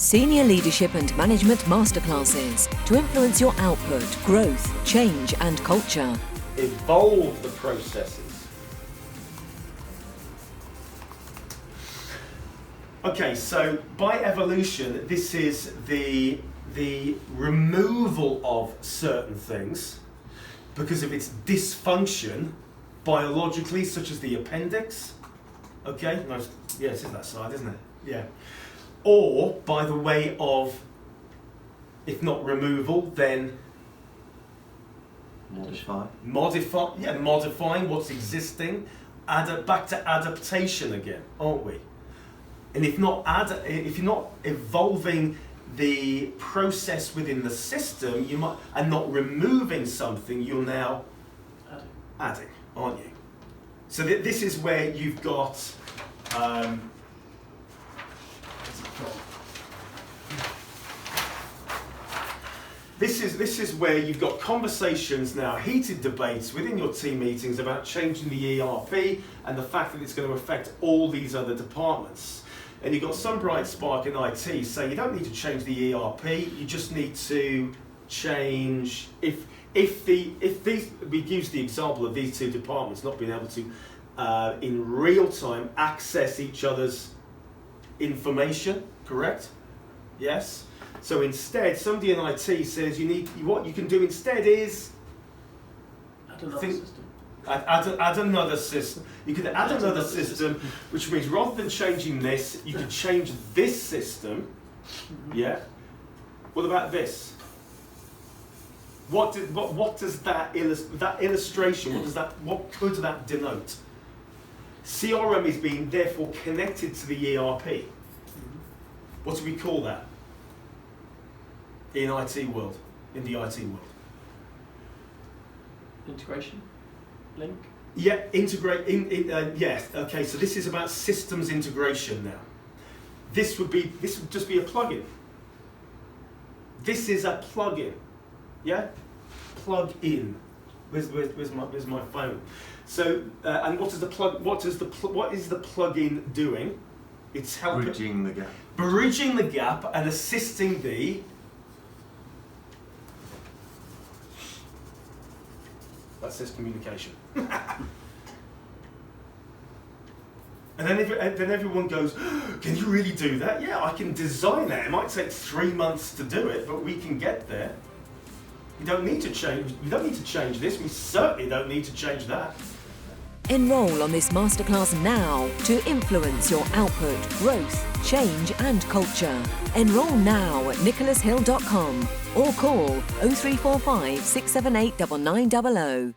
Senior Leadership and Management Masterclasses to influence your output, growth, change and culture. Evolve the processes. Okay, so by evolution, this is the removal of certain things because of its dysfunction biologically, such as the appendix. Okay, no, yeah, it's in that slide, isn't it? Yeah. Or by the way of, if not removal, then modifying what's existing, back to adaptation again, aren't we? And if you're not evolving the process within the system, you might, and not removing something, you're now adding, aren't you? So this is where you've got. This is where you've got conversations now, heated debates within your team meetings about changing the ERP and the fact that it's going to affect all these other departments. And you've got some bright spark in IT saying you don't need to change the ERP, you just need to change, if these, we use the example of these two departments not being able to in real time access each other's information, correct? Yes? So instead, somebody in IT says what you can do instead is add another system. Add another system. You could add another system, which means rather than changing this, you could change this system. Yeah. What about this? What does that illustration? What could that denote? CRM is being therefore connected to the ERP. What do we call that? In the IT world. Integration? Link? Yeah, integrate. Yes. Okay. So this is about systems integration now. This would just be a plugin. This is a plugin. Yeah. Plug in. Where's my phone? So and what is the plugin doing? It's helping bridging the gap and assisting the. That says communication. And then everyone goes, can you really do that? Yeah, I can design that. It might take 3 months to do it, but we can get there. We don't need to change. We don't need to change this. We certainly don't need to change that. Enroll on this masterclass now to influence your output, growth, change and culture. Enroll now at nicholashill.com or call 0345 678 9900.